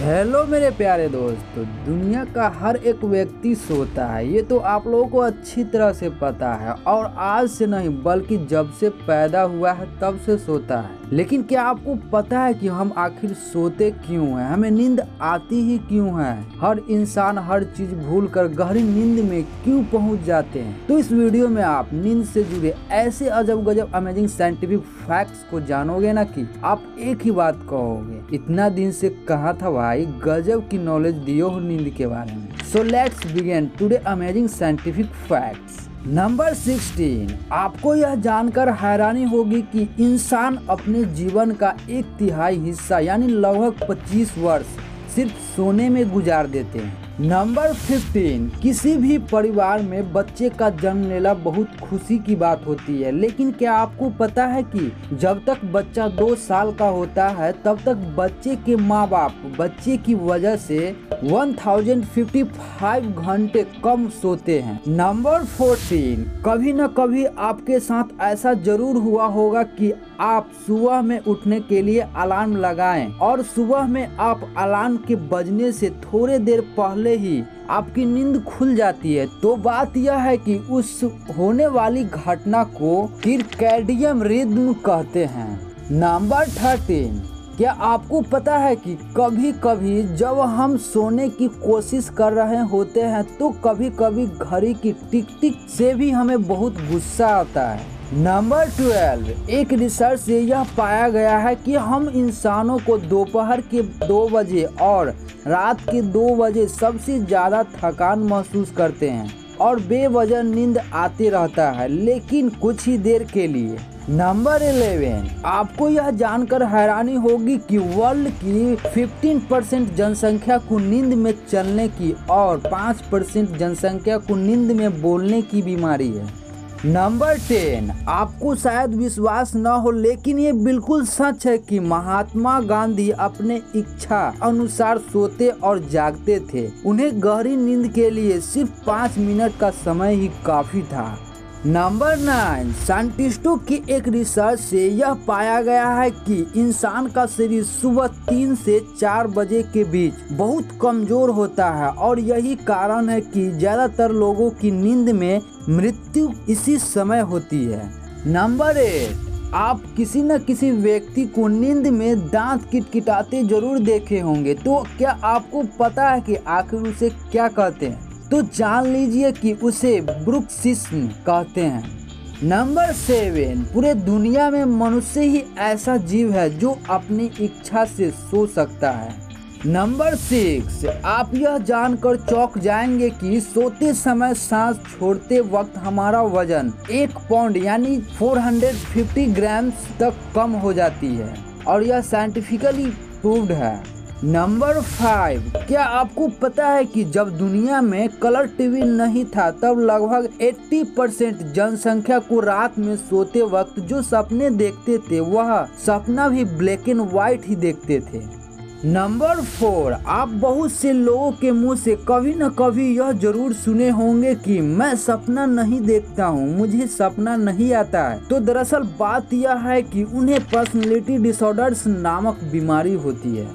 Hello मेरे प्यारे दोस्तों, दुनिया का हर एक व्यक्ति सोता है। ये तो आप लोगों को अच्छी तरह से पता है और आज से नहीं बल्कि जब से पैदा हुआ है तब से सोता है। लेकिन क्या आपको पता है कि हम आखिर सोते क्यों हैं? हमें नींद आती ही क्यों है? हर इंसान हर चीज भूल कर गहरी नींद में क्यों पहुंच जाते हैं? तो इस वीडियो में आप नींद से जुड़े ऐसे अजब गजब अमेजिंग साइंटिफिक फैक्ट्स को जानोगे ना कि आप एक ही बात कहोगे, इतना दिन से कहा था भाई, गजब की नॉलेज दियो हो नींद के बारे में। So let's begin today amazing scientific facts. Number 16, आपको यह जानकर हैरानी होगी कि इंसान अपने जीवन का 1/3 हिस्सा यानी लगभग 25 वर्ष सिर्फ सोने में गुजार देते हैं। नंबर 15, किसी भी परिवार में बच्चे का जन्म लेना बहुत खुशी की बात होती है, लेकिन क्या आपको पता है कि जब तक बच्चा 2 साल का होता है तब तक बच्चे के माँ बाप बच्चे की वजह से 1055 घंटे कम सोते हैं। नंबर 14, कभी न कभी आपके साथ ऐसा जरूर हुआ होगा कि आप सुबह में उठने के लिए अलार्म लगाएं और सुबह में आप अलार्म के बजने से थोड़े देर पहले ही आपकी नींद खुल जाती है। तो बात यह है कि उस होने वाली घटना को सर्कैडियन रिदम कहते हैं। नंबर 13, क्या आपको पता है कि कभी कभी जब हम सोने की कोशिश कर रहे होते हैं तो कभी कभी घड़ी की टिक टिक से भी हमें बहुत गुस्सा आता है। नंबर 12, एक रिसर्च से यह पाया गया है कि हम इंसानों को दोपहर के 2 बजे और रात के 2 बजे सबसे ज़्यादा थकान महसूस करते हैं और बेवजह नींद आते रहता है, लेकिन कुछ ही देर के लिए। नंबर 11, आपको यह जानकर हैरानी होगी कि वर्ल्ड की 15% जनसंख्या को नींद में चलने की और 5% जनसंख्या को नींद में बोलने की बीमारी है। नंबर 10, आपको शायद विश्वास न हो लेकिन ये बिल्कुल सच है कि महात्मा गांधी अपने इच्छा अनुसार सोते और जागते थे। उन्हें गहरी नींद के लिए सिर्फ 5 मिनट का समय ही काफी था। नंबर 9, साइंटिस्टों की एक रिसर्च से यह पाया गया है कि इंसान का शरीर सुबह 3 से 4 बजे के बीच बहुत कमजोर होता है और यही कारण है कि ज्यादातर लोगों की नींद में मृत्यु इसी समय होती है। नंबर 8, आप किसी न किसी व्यक्ति को नींद में दांत किटकिटाते जरूर देखे होंगे। तो क्या आपको पता है कि आखिर उसे क्या कहते हैं? तो जान लीजिए कि उसे ब्रुक्सिज्म कहते हैं। नंबर 7, पूरे दुनिया में मनुष्य ही ऐसा जीव है जो अपनी इच्छा से सो सकता है। नंबर 6, आप यह जानकर चौंक जाएंगे कि सोते समय सांस छोड़ते वक्त हमारा वजन 1 पाउंड यानी 450 ग्राम तक कम हो जाती है और यह साइंटिफिकली प्रूव्ड है। नंबर 5, क्या आपको पता है कि जब दुनिया में कलर टीवी नहीं था तब लगभग 80% जनसंख्या को रात में सोते वक्त जो सपने देखते थे वह सपना भी ब्लैक एंड व्हाइट ही देखते थे। नंबर 4, आप बहुत से लोगों के मुंह से कभी न कभी यह जरूर सुने होंगे कि मैं सपना नहीं देखता हूँ, मुझे सपना नहीं आता है। तो दरअसल बात यह है कि उन्हें पर्सनैलिटी डिसऑर्डर्स नामक बीमारी होती है।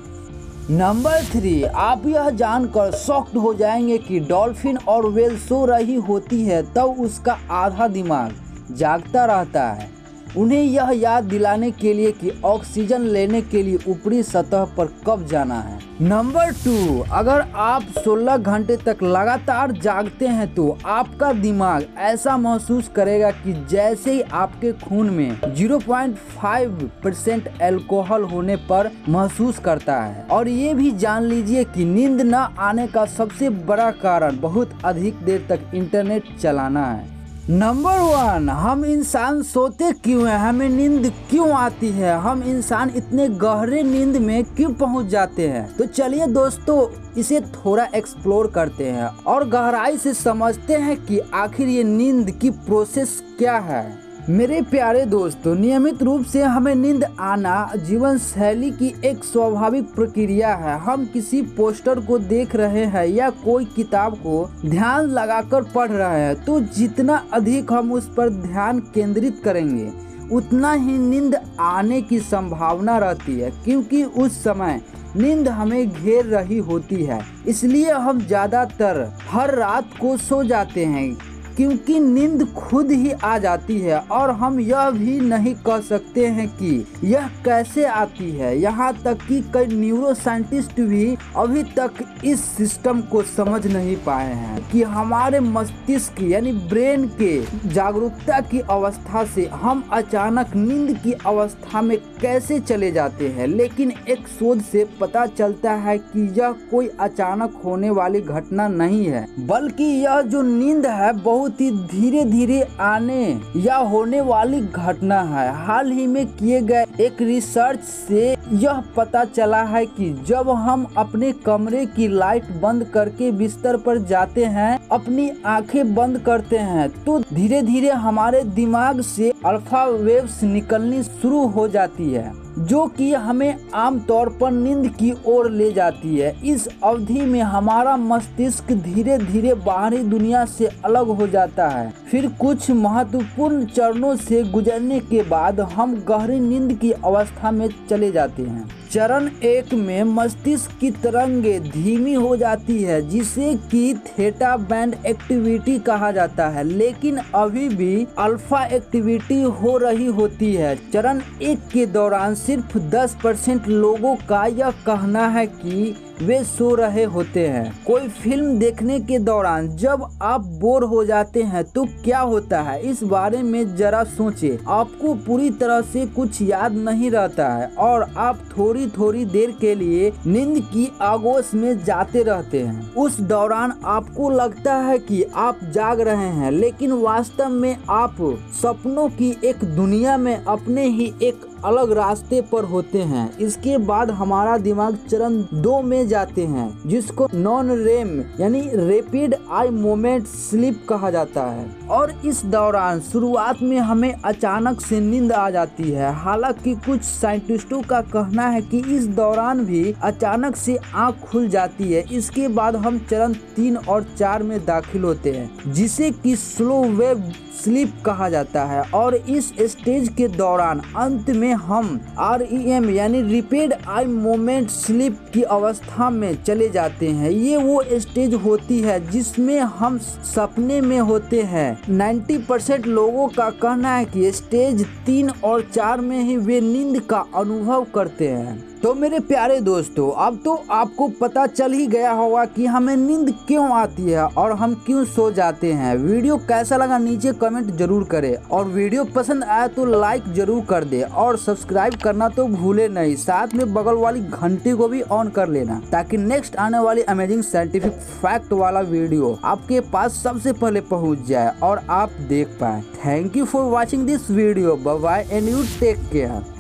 नंबर 3, आप यह जानकर शॉक्ड हो जाएंगे कि डॉल्फिन और व्हेल सो रही होती है तब उसका आधा दिमाग जागता रहता है, उन्हें यह याद दिलाने के लिए कि ऑक्सीजन लेने के लिए ऊपरी सतह पर कब जाना है। नंबर 2, अगर आप 16 घंटे तक लगातार जागते हैं तो आपका दिमाग ऐसा महसूस करेगा कि जैसे ही आपके खून में 0.5% अल्कोहल होने पर महसूस करता है। और ये भी जान लीजिए कि नींद न आने का सबसे बड़ा कारण बहुत अधिक देर तक इंटरनेट चलाना है। नंबर 1, हम इंसान सोते क्यों हैं? हमें नींद क्यों आती है? हम इंसान इतने गहरे नींद में क्यों पहुंच जाते हैं? तो चलिए दोस्तों इसे थोड़ा एक्सप्लोर करते हैं और गहराई से समझते हैं कि आखिर ये नींद की प्रोसेस क्या है। मेरे प्यारे दोस्तों, नियमित रूप से हमें नींद आना जीवन शैली की एक स्वाभाविक प्रक्रिया है। हम किसी पोस्टर को देख रहे हैं या कोई किताब को ध्यान लगाकर पढ़ रहे हैं तो जितना अधिक हम उस पर ध्यान केंद्रित करेंगे उतना ही नींद आने की संभावना रहती है, क्योंकि उस समय नींद हमें घेर रही होती है, इसलिए हम ज्यादातर हर रात को सो जाते हैं क्योंकि नींद खुद ही आ जाती है और हम यह भी नहीं कह सकते हैं कि यह कैसे आती है। यहाँ तक कि कई न्यूरो साइंटिस्ट भी अभी तक इस सिस्टम को समझ नहीं पाए हैं कि हमारे मस्तिष्क यानी ब्रेन के जागरूकता की अवस्था से हम अचानक नींद की अवस्था में कैसे चले जाते हैं। लेकिन एक शोध से पता चलता है कि यह कोई अचानक होने वाली घटना नहीं है, बल्कि यह जो नींद है बहुत ही धीरे धीरे आने या होने वाली घटना है। हाल ही में किए गए एक रिसर्च से यह पता चला है कि जब हम अपने कमरे की लाइट बंद करके बिस्तर पर जाते हैं, अपनी आंखें बंद करते हैं, तो धीरे धीरे हमारे दिमाग से अल्फा वेव्स निकलनी शुरू हो जाती है, जो कि हमें आमतौर पर नींद की ओर ले जाती है। इस अवधि में हमारा मस्तिष्क धीरे धीरे बाहरी दुनिया से अलग हो जाता है। फिर कुछ महत्वपूर्ण चरणों से गुजरने के बाद हम गहरी नींद की अवस्था में चले जाते हैं। चरण 1 में मस्तिष्क की तरंगें धीमी हो जाती है, जिसे कि थीटा बैंड एक्टिविटी कहा जाता है, लेकिन अभी भी अल्फा एक्टिविटी हो रही होती है। चरण 1 के दौरान सिर्फ 10% लोगों का यह कहना है कि वे सो रहे होते हैं। कोई फिल्म देखने के दौरान जब आप बोर हो जाते हैं तो क्या होता है, इस बारे में जरा सोचें। आपको पूरी तरह से कुछ याद नहीं रहता है और आप थोड़ी थोड़ी देर के लिए नींद की आगोश में जाते रहते हैं। उस दौरान आपको लगता है कि आप जाग रहे हैं, लेकिन वास्तव में आप सपनों की एक दुनिया में अपने ही एक अलग रास्ते पर होते हैं। इसके बाद हमारा दिमाग चरण 2 में जाते हैं, जिसको नॉन रेम यानी रैपिड आई मोमेंट स्लीप कहा जाता है। और इस दौरान शुरुआत में हमें अचानक से नींद आ जाती है। हालांकि कुछ साइंटिस्टों का कहना है कि इस दौरान भी अचानक से आंख खुल जाती है। इसके बाद हम चरण 3 और 4 में दाखिल होते हैं, जिसे कि स्लो वेव स्लीप कहा जाता है। और इस स्टेज के दौरान अंत में हम REM यानी रैपिड आई मोमेंट स्लीप की अवस्था में चले जाते हैं। ये वो स्टेज होती है जिसमें हम सपने में होते हैं। 90% लोगों का कहना है कि स्टेज 3 और 4 में ही वे नींद का अनुभव करते हैं। तो मेरे प्यारे दोस्तों, अब तो आपको पता चल ही गया होगा कि हमें नींद क्यों आती है और हम क्यों सो जाते हैं। वीडियो कैसा लगा नीचे कमेंट जरूर करें, और वीडियो पसंद आया तो लाइक जरूर कर दे, और सब्सक्राइब करना तो भूले नहीं। साथ में बगल वाली घंटी को भी ऑन कर लेना, ताकि नेक्स्ट आने वाली अमेजिंग साइंटिफिक फैक्ट वाला वीडियो आपके पास सबसे पहले पहुंच जाए और आप देख पाए। Thank you for watching this video. Bye bye and you take care.